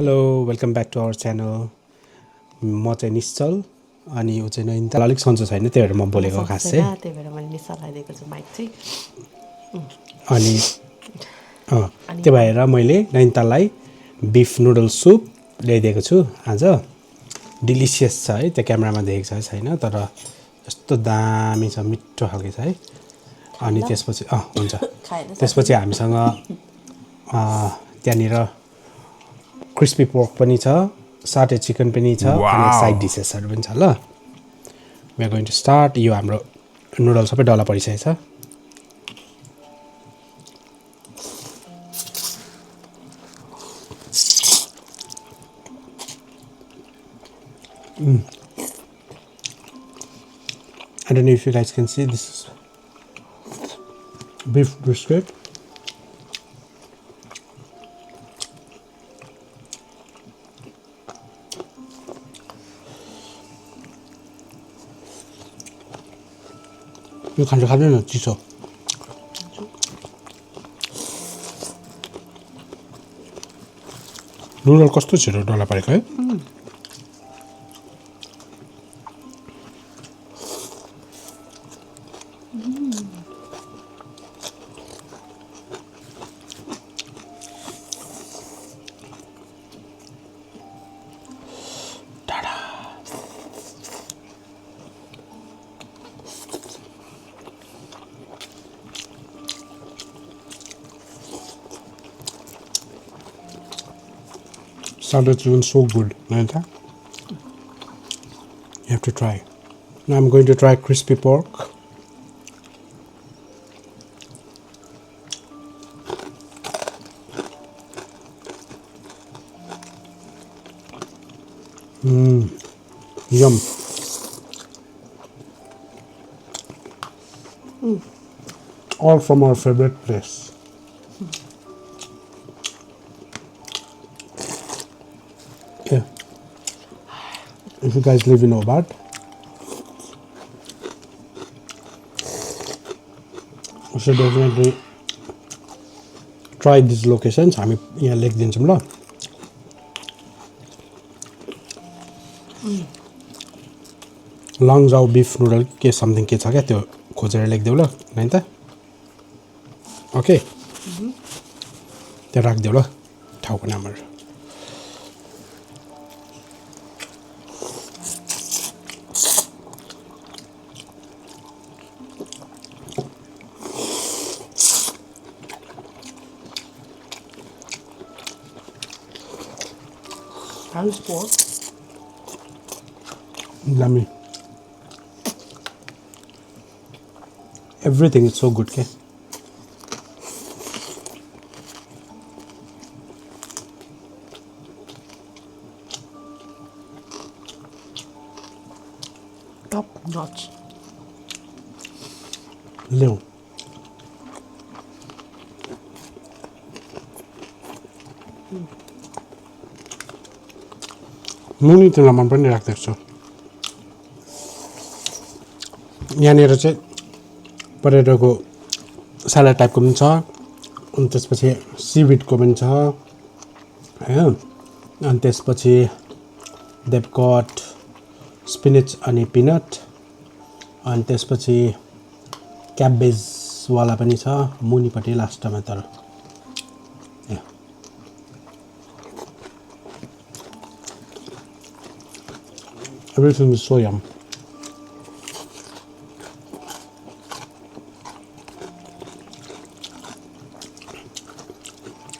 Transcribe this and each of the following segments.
Hello welcome back to our channel. म चाहिँ निश्चल अनि ऊ चाहिँ नैनिताल अलिक सन्चो छैन, त्यही भएर म बोलेको खास चाहिँ। त्यही भएर मैले निशा लगाइदिएको छु माइक चाहिँ। अनि अनि त्यो भएर मैले नैनिताललाई बिफ नुडल सुप ल्याइदिएको छु आज। डिलिसियस छ है, त्यो क्यामेरामा देखेको छ छैन, तर यस्तो दामी छ, मिठो खालको छ है। अनि त्यसपछि हुन्छ, त्यसपछि हामीसँग त्यहाँनिर क्रिस्पी पोर्क पनि छ, साटे चिकन पनि छ, अनि साइड डिसेसहरू पनि छ। ल we are going to start. यो हाम्रो नुडल सबै डल्ला परिसकेको छ। I don't know if you guys can see this is beef brisket. यो खान्छ खाँदैन चिसो। नुडल कस्तो छिटो डल्ला परेको है। Started even so good, Nanta. You have to try. Now I'm going to try crispy pork. Yum. All from our favorite place. Yeah. If you guys live in Hobart, you should definitely try these locations. हामी यहाँ लेखिदिन्छौँ ल। Long जाउ beef noodle के something के छ क्या, त्यो खोजेर लेखिदेऊ ल नाइन त। ओके, त्यो राखिदेऊ ल ठाउँको नामहरू। How is pork? Yummy. Everything is so good, okay? Top notch. Leo. नुनी तेलमा पनि राखिदिएको छु। यहाँनिर चाहिँ पटेटोको सलाद टाइपको पनि छ, अनि त्यसपछि सीविडको पनि छ हैन, अनि त्यसपछि देव गट स्पिनच अनि पिनट, अनि त्यसपछि क्याबेजवाला पनि छ मुनिपट्टि लास्टमा। तर everything is so yum.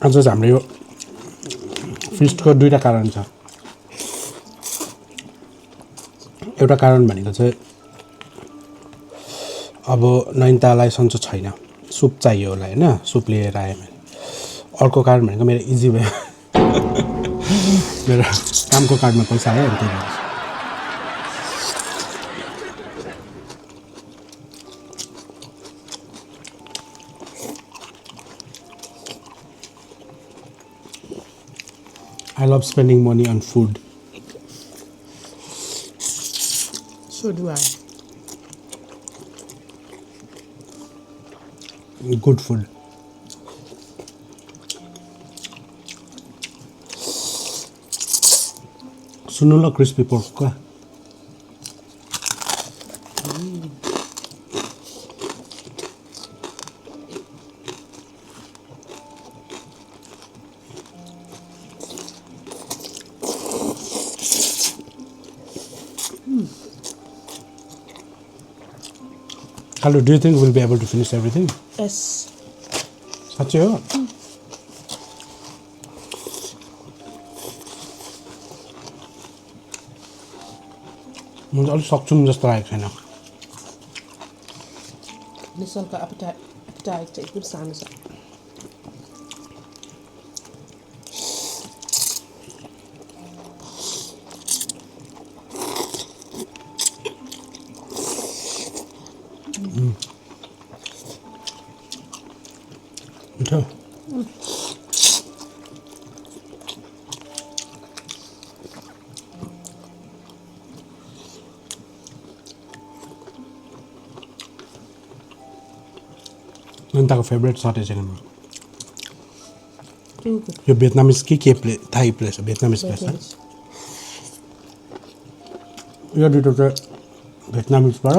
आज चाहिँ हाम्रो यो फिस्टको दुईवटा कारण छ। एउटा कारण भनेको चाहिँ अब नैनिताललाई सन्चो छैन, सुप चाहियो होला होइन, सुप लिएर आएँ मैले। अर्को कारण भनेको मेरो इजी भयो, मेरो कामको कार्डमा पैसा आयो अनि त्यही भएर। I love spending money on food. So do I. Good food. सुन्नु ल crispy पोर्कको Kalu, do you think we'll be able to finish everything? Yes. साँच्चै हो म त अलिक सक्छु जस्तो लागेको छैन निसलको appetite चाहिँ एकदम सानो छ मिठो नन्ताको फेभरेट सटे चिकन यो भियतनामिज के प्लेस थाई प्लेस हो भियतनामिज प्लेस है यो दुइटा चाहिँ भियतनामिजबाट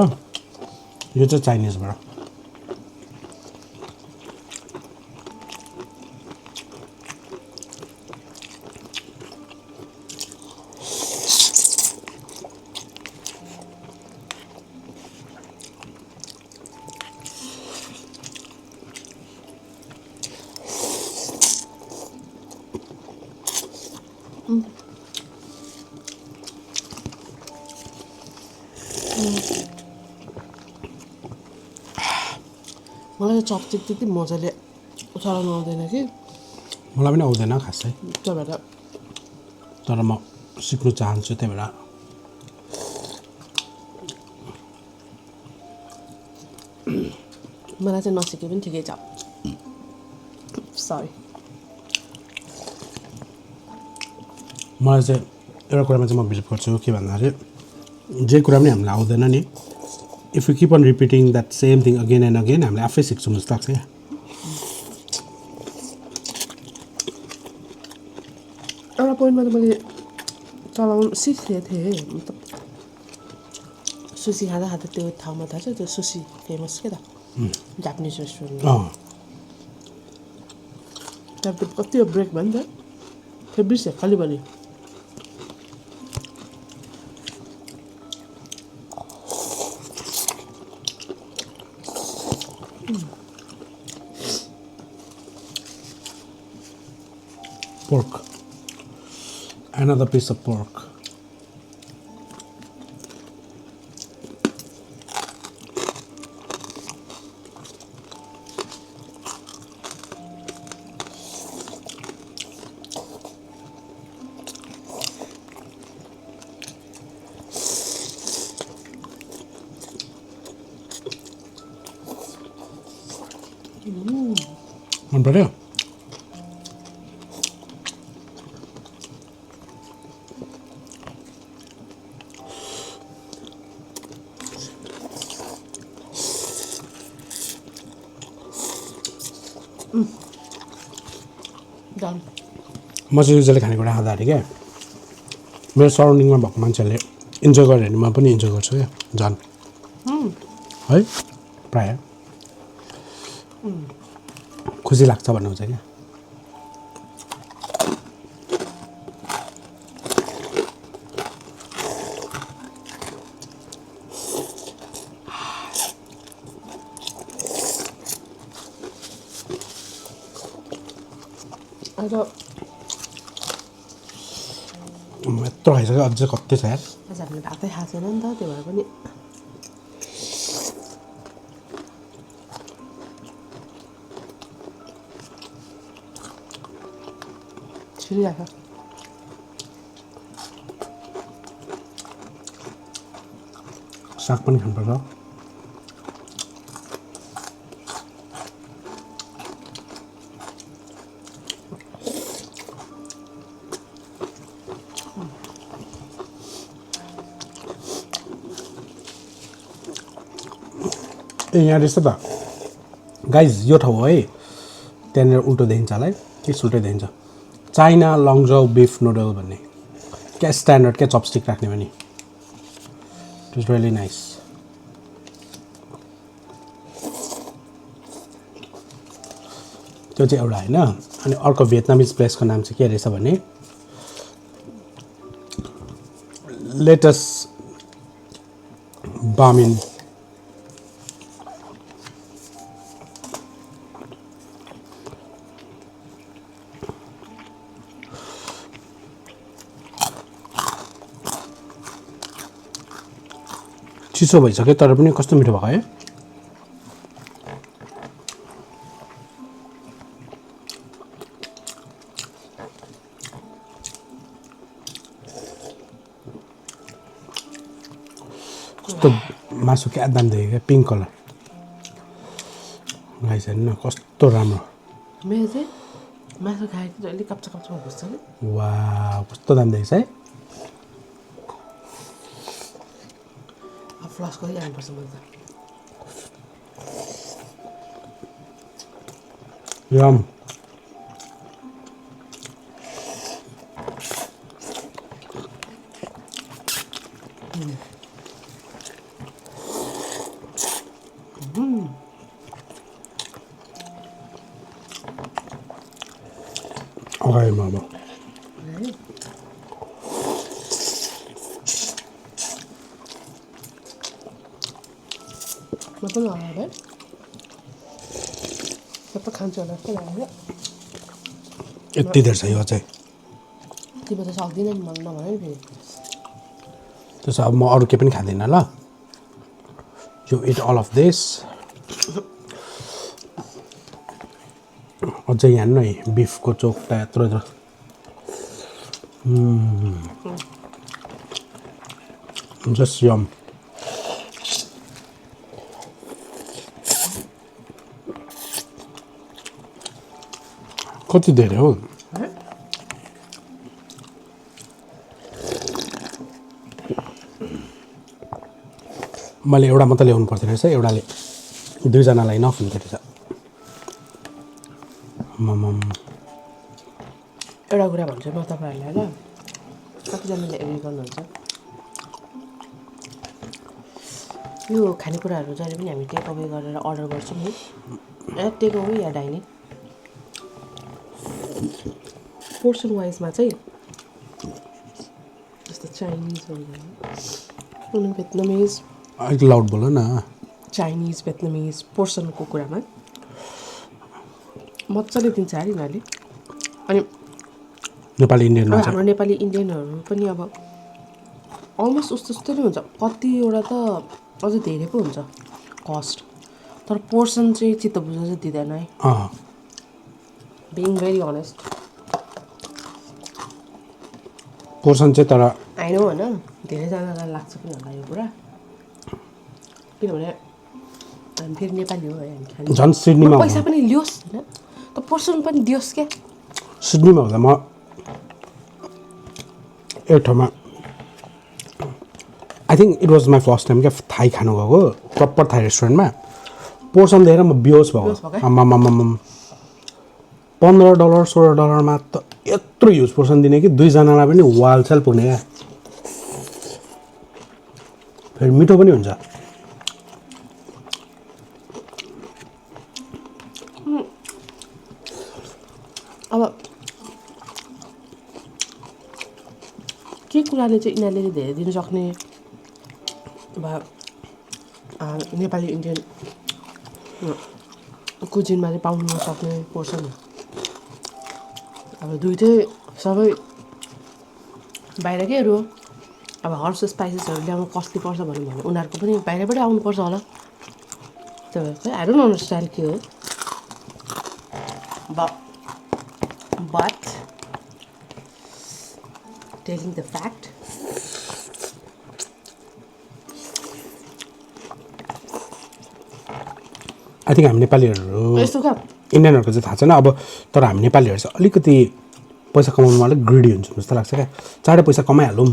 यो चाहिँ चाइनिजबाट मलाई चपस्टिक त्यति मजाले चलाउनु आउँदैन कि मलाई पनि आउँदैन खासै त्यही भएर तर म सिक्नु चाहन्छु त्यही भएर मलाई चाहिँ नसिके पनि ठिकै छ सरी मलाई चाहिँ एउटा कुरामा चाहिँ म बिलिभ गर्छु के भन्दाखेरि जे कुरा पनि हामीलाई आउँदैन नि if you keep on repeating that same thing again and again हामीले आफै सिक्छौँ जस्तो लाग्छ क्या एउटा पोइन्टमा त मैले चलाउनु सिकेको थिएँ मतलब सुसी खाँदा खाँदा त्यो ठाउँमा थाहा छ त्यो सुसी फेमस के त जापानिज रेस्टुरेन्ट त्यहाँ कति ब्रेक भयो नि त त्यो बिर्सेँ खालि भने pork another piece of pork मन पर्यो डन म चाहिँ युजली खानेकुरा खाँदाखेरि क्या मेरो सराउन्डिङमा भएको मान्छेहरूले इन्जोय गर्यो भने म पनि इन्जोय गर्छु क्या झन् है प्रायः खुसी लाग्छ भन्नुहुन्छ क्या यत्रो खाइसक्यो अझै कति छ यार आज हामीले भातै खाएको छैन नि त त्यो भएर पनि छिरिरहेको साग पनि खानुपर्छ ए यहाँ रहेछ त गाइज यो ठाउँ है त्यहाँनिर उल्टो देखिन्छ होला है कि उल्टै देखिन्छ चाइना लङजाउ बिफ नुडल भन्ने क्या स्ट्यान्डर्ड क्या चपस्टिक राख्ने पनि इट इज रियली नाइस त्यो चाहिँ एउटा होइन अनि अर्को भियतनामिज प्लेसको नाम चाहिँ के रहेछ भने लेटस बामिन चिसो भइसक्यो तर पनि कस्तो मिठो भएको है कस्तो मासु क्या दाम देखेँ क्या पिङ्क कलर गाइस हेर्नु न कस्तो राम्रो मेरो चाहिँ मासु खाएको चाहिँ अलिक कच्चा कच्चा भएको जस्तो कि वा कस्तो दाम देखेछ है अब फ्लस गरिहाल्नुपर्छ मैले त यम Okay, mama. म पनि होला है सबै खान्छु होला जस्तो लाग्यो यति धेरै छ यो चाहिँ तिमी त सक्दिनँ नि मलाई नभन नि फेरि त्यसो अब म अरू केही पनि खाँदिनँ ल you eat all of this अझै यहाँ हेर्नु है बिफको चोकटा यत्रो यत्रो जस्ट यम कति धेरै हो मैले एउटा मात्रै ल्याउनु पर्थ्यो रहेछ एउटाले दुईजनालाई नफ हुन्थ्यो रहेछ मम एउटा कुरा भन्छु म तपाईँहरूलाई ल कतिजनाले एग्री गर्नुहुन्छ यो खानेकुराहरू जहिले पनि हामी टेक अवे गरेर अर्डर गर्छौँ नि टेक अवे या डाइनिङ पोर्सन वाइजमा चाहिँ जस्तो चाइनिजहरू भयो भियतनामिज अलिक लाउड बोल न चाइनिज भियतनामिज पोर्सनको कुरामा मजाले दिन्छ अरे यिनीहरूले अनि नेपाली इन्डियनमा हाम्रो नेपाली इन्डियनहरू पनि अब अलमोस्ट उस्तो उस्तो नै हुन्छ कतिवटा त अझै धेरै पो हुन्छ कस्ट तर पोर्सन चाहिँ चित्त बुझेर चाहिँ दिँदैन है बिङ भेरी अनेस्ट पोर्सन चाहिँ तर आइनो होइन धेरैजनालाई लाग्छ पनि होला यो कुरा किनभने हामी फेरि नेपाली हो है हामी खाने झन् सिडनीमा पैसा पनि लियोस् होइन त पोर्सन पनि दियोस् क्या सिडनीमा हुँदा म एउटा ठाउँमा I think it was my first time क्या थाई खानु गएको प्रपर थाई रेस्टुरेन्टमा पोर्सन दिएर म बिहोस भएको आम्मामामाम $15 $16 त यत्रो ह्युज पोर्सन दिने कि दुईजनालाई पनि वालछाल पुग्ने क्या फेरि मिठो पनि हुन्छ अब के कुराले चाहिँ यिनीहरूले धेरै दिन सक्ने अब नेपाली इन्डियन कुजिनमा चाहिँ पाउनु नसक्ने पोर्सन अब दुइटै सबै बाहिरकैहरू हो अब हर्स स्पाइसेसहरू ल्याउनु कस्टली पर्छ भन्यो भने उनीहरूको पनि बाहिरबाटै आउनुपर्छ होला त्यो भएर चाहिँ आई डोन्ट अन्डरस्ट्यान्ड के हो but telling the fact I think हामी नेपालीहरू यस्तो क्या इन्डियनहरूको चाहिँ थाहा छैन अब तर हामी नेपालीहरू चाहिँ अलिकति पैसा कमाउनुमा अलिक ग्रिडी हुन्छ जस्तो लाग्छ क्या चाँडै पैसा कमाइहालौँ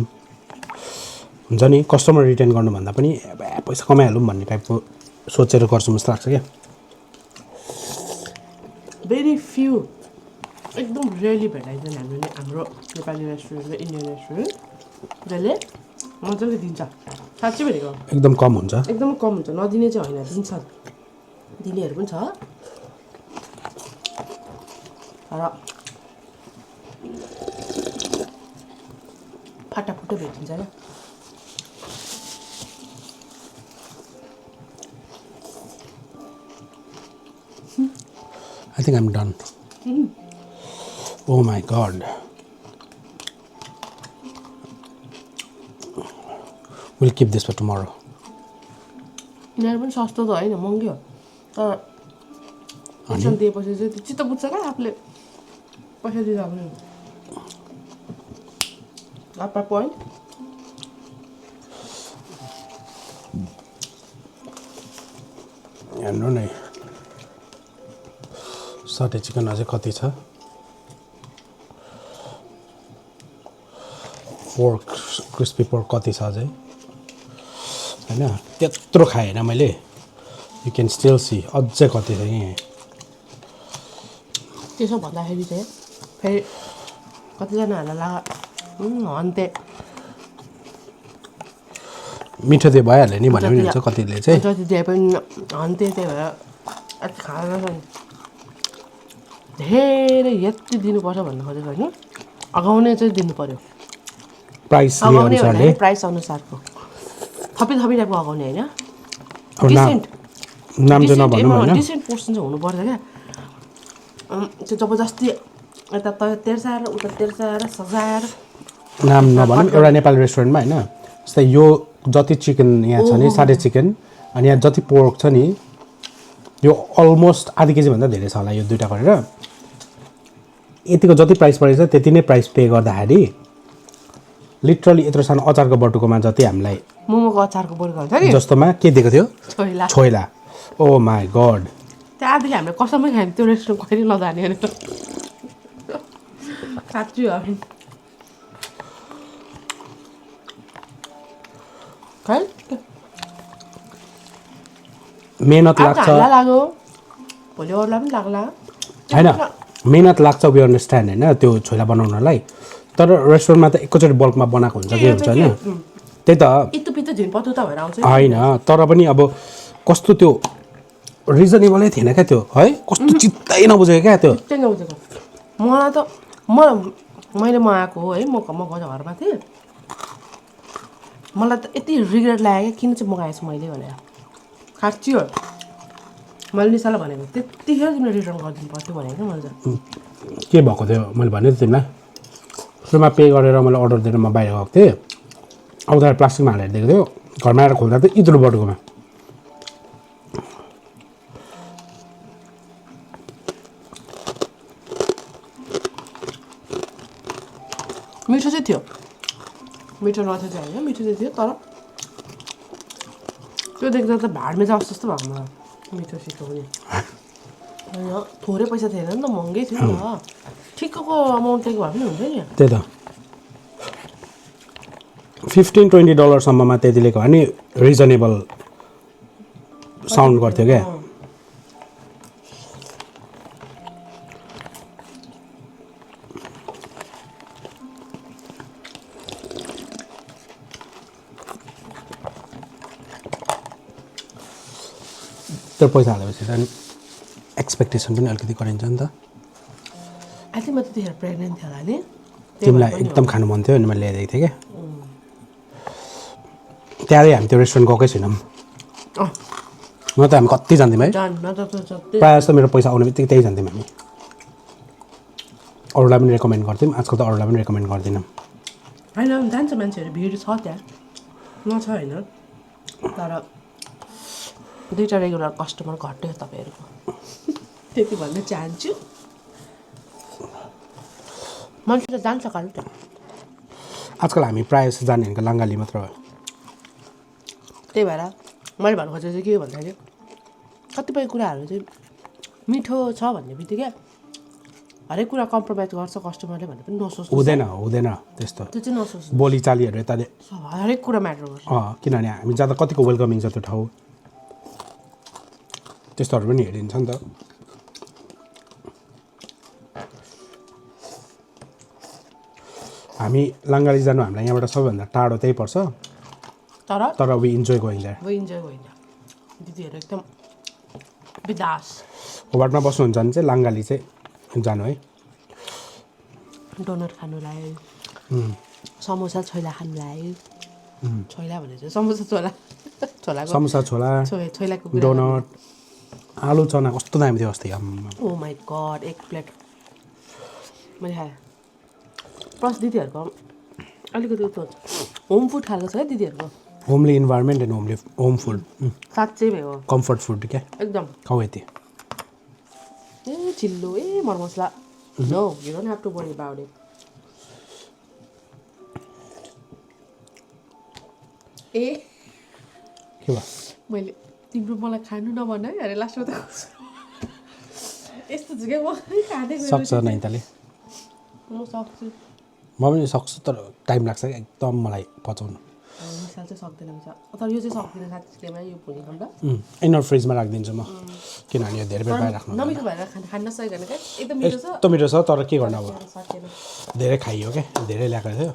हुन्छ नि कस्टमर रिटेन गर्नुभन्दा पनि पैसा कमाइहालौँ भन्ने टाइपको सोचेर गर्छौँ जस्तो लाग्छ क्या भेरी फ्यु एकदम रेयरली भेटाइन्छन् हाम्रो नेपाली रेस्टुरेन्ट र इन्डियन रेस्टुरेन्ट जसले मजाले दिन्छ साँच्चै भनेको एकदम कम हुन्छ एकदमै कम हुन्छ नदिने चाहिँ होइन दिन्छ दिनेहरू पनि छ तर फाटाफुटै भेटिन्छ क्या I think I'm done. Oh my god. We'll keep this for tomorrow. यिनीहरू पनि सस्तो त होइन महँगै हो तर पैसा दिएपछि चाहिँ त्यो चित्त बुझ्छ क्या आफूले पैसा दिँदा पनि आपा पोइन्ट हेर्नु नै सटे चिकन अझै कति छ पोर्क क्रिस्पी पोर्क कति छ अझै होइन त्यत्रो खाएँ होइन मैले यु क्यान स्टिल सी अझै कति छ यहीँ त्यसो भन्दाखेरि चाहिँ फेरि कतिजनाहरूलाई अन्त्य मिठो त्यो भइहाल्यो नि भन्ने पनि हुन्छ कतिले चाहिँ जति दिए पनि अन्त्य त्यही भएर यति खाएर चाहिँ धेरै यति दिनुपर्छ भन्नु खोजेको होइन अगाउने चाहिँ दिनु पर्यो प्राइस अगाउने अनुसारले भन्दाखेरि प्राइस अनुसारको थपी टाइपको अगाउने होइन अब नाम चाहिँ नभनौँ होइन डिसेन्ट पोर्सन चाहिँ हुनुपर्छ क्या त्यो जबरजस्ती यता तेर्साएर उता तेर्साएर सजाएर नाम नभनौँ एउटा नेपाली रेस्टुरेन्टमा होइन जस्तै यो जति चिकन यहाँ छ नि साढे चिकन अनि यहाँ जति पोर्क छ नि यो अलमोस्ट आधी केजीभन्दा धेरै छ होला यो दुइटा गरेर यतिको जति प्राइस परेको छ त्यति नै प्राइस पे गर्दाखेरि लिटरली यत्रो सानो अचारको बटुकोमा जति हामीलाई मोमोको अचारको बोर्ड हुन्छ नि जस्तोमा के दिएको थियो छोइला छोइला ओ माई गड त्यहाँदेखि हामीले कसमै खायो त्यो रेस्टुरेन्ट कहिले नजाने अरे साँच्चै हो खै मेहनत लाग्छ हामीलाई लाग्यो भोलि अरूलाई पनि लाग्ला होइन मेहनत लाग्छ वी अन्डरस्ट्यान्ड होइन त्यो छोइला बनाउनलाई तर रेस्टुरेन्टमा त एकैचोटि बल्कमा बनाएको हुन्छ के हुन्छ होइन त्यही त इत्तु पित्तु झिनपत्तु त भएर आउँछ होइन तर पनि अब कस्तो त्यो रिजनेबलै थिएन क्या त्यो है कस्तो चित्तै नबुझेको क्या त्यो चित्तै नबुझेको मलाई त मैले मगाएको हो है म घरमा थिएँ मलाई त यति रिग्रेट लाग्यो किन चाहिँ मगाएछु मैले भनेर खाँच्ची हो मैले निसालाई भनेको त्यतिखेर तिमीले रिटर्न गरिदिनु पर्थ्यो भनेको क्या मैले के भएको थियो मैले भने तिमीलाई सुरुमा पे गरेर मैले अर्डर दिएर म बाहिर गएको थिएँ आउँदाखेरि प्लास्टिकमा हालेर दिएको थियो घरमा आएर खोल्दा त इत्रो बटुकोमा मिठो चाहिँ थियो मिठो नथियो चाहिँ होइन मिठो चाहिँ थियो तर त्यो देख्दा त भाडमे चाहिँ जस्तो भएको मलाई मिठो सिठो पनि होइन थोरै पैसा थिएन नि त महँगै थियो नि त ठिक्कको अमाउन्ट दिएको भए पनि हुन्छ नि त्यही त $15-20 त्यति लिएको भने रिजनेबल साउन्ड गर्थ्यो क्या त्यो पैसा हालेपछि त एक्सपेक्टेसन पनि अलिकति गरिन्छ नि त आई थिङ्क म त्यतिखेर प्रेग्नेन्ट थियो होला नि तिमीलाई एकदम खानु मन थियो अनि मैले ल्याइदिएको थिएँ क्या त्यहाँदेखि हामी त्यो रेस्टुरेन्ट गएकै छैनौँ न त हामी कति जान्थ्यौँ है प्रायः जस्तो मेरो पैसा आउने बित्तिकै त्यही जान्थ्यौँ हामी अरूलाई पनि रेकमेन्ड गर्थ्यौँ आजकल त अरूलाई पनि रेकमेन्ड गर्दैनौँ होइन जान्छ मान्छेहरू भिड छ त्यहाँ न छ होइन तर दुईवटा रेगुलर कस्टमर घट्यो तपाईँहरूको त्यति भन्न चाहन्छु मान्छे त जान्छ काल त आजकल हामी प्रायः जस्तो जाने भनेको लाङ्गाली मात्र हो त्यही भएर मैले भन्नु खोजेको चाहिँ के भन्दाखेरि कतिपय कुराहरू चाहिँ मिठो छ भन्ने बित्तिकै हरेक कुरा कम्प्रोमाइज गर्छ कस्टमरले भन्ने पनि नसोच्नु हुँदैन त्यस्तो त्यो चाहिँ नसोच्नु बोलीचालीहरू यताले हरेक कुरा म्याटर गर्छ किनभने हामी जाँदा कतिको वेलकमिङ छ त्यो ठाउँ त्यस्तोहरू पनि हेरिन्छ नि त हामी लाङ्गाली जानु हामीलाई यहाँबाट सबैभन्दा टाढो त्यही पर्छ तर वी इन्जोय गोइङ देयर वो इन्जोय होइन दिदीहरू एकदम बिदास होबाटमा बस्नुहुन्छ भने चाहिँ लाङ्गाली चाहिँ जानु है डोनट खानुलाई समोसा छोइला खानुलाई छोइला भने चाहिँ समोसा छोला छोलाको समोसा छोला छोइलाको डोनट आलु चना कस्तो दामी थियो अस्ति ओ माई गड एक प्लेट मैले खाएँ प्लस दिदीहरूको अलिकति त्यो होम फुड खालको छ है दिदीहरूको homely environment and home food साँच्चै भयो कम्फर्ट फुड क्या एकदम खाऊ यति ए चिल्लो ए मरमसला no you don't have to worry about it ए के भयो मैले तिम्रो मलाई खानु नभन है अरे लास्टमा त यस्तो छु क्या म खाँदै गएँ सक्छ नाइताले म सक्छु म पनि सक्छु तर टाइम लाग्छ क्या एकदम मलाई पचाउनु मिसाल चाहिँ सक्दैन हुन्छ तर यो चाहिँ सक्दिनँ साथीमा यो भोलि खाउँदा इनर फ्रिजमा राखिदिन्छु म किनभने यो धेरै बेर बाहिर राख्नु नमिठो भएर खान नसकेको क्या एकदम मिठो छ यस्तो मिठो छ तर के गर्नु अब सकेन धेरै खाइयो क्या धेरै ल्याएको थियो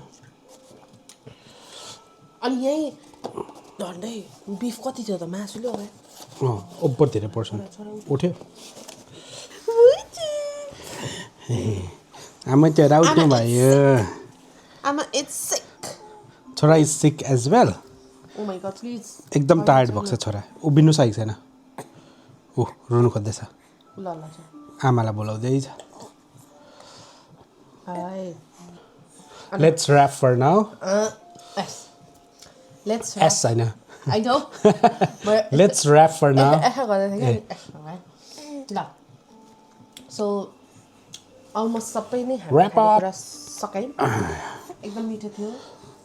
अनि यहीँ झन्डै बिफ कति थियो त मासुले होला ओभर धेरै पर्सन उठ्यो आमा त्यो राउट्नु भयो आमा इट्स सिक छोरा is sick as well oh my god please एकदम टायर्ड भएको छ छोरा उभिनु सकेको छैन ऊ रुनु खोज्दैछ ल ल आमालाई बोलाउँदैछ hi let's rap for now yes let's yes होइन I know let's rap for now गर्दै थिएँ ल सो अलमोस्ट सबै नै Wrap up. कुरा सकायौँ एकदम मिठो थियो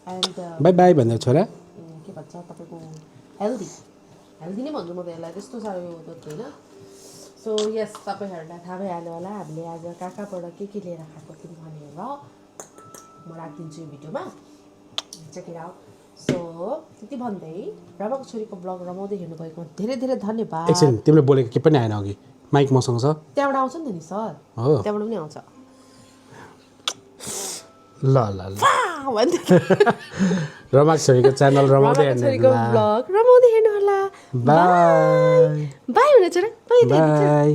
एन्ड बाई बाई भन्दा छोरा के भन्छ तपाईँको हेल्दी नै भन्छु म त यसलाई त्यस्तो साह्रो यो त होइन सो यस तपाईँहरूलाई थाहा भइहाल्यो होला हामीले आज कहाँबाट के लिएर खाएको थियौँ भनेर म राखिदिन्छु यो भिडियोमा चेक इट आउट सो त्यति भन्दै रमाको छोरीको ब्लग रमाउँदै हेर्नुभएको धेरै धेरै धन्यवाद एकछिन तिमीले बोलेको के पनि आएन अघि माइक मसँग छ त्यहाँबाट आउँछ नि त नि सर हो त्यहाँबाट पनि आउँछ ल ल ल रमाको छोरीको च्यानल रमाउँदै हेर्नु ब्लग रमाउँदै हेर्नु होला बाई बाई हुने छोरा बाई बाई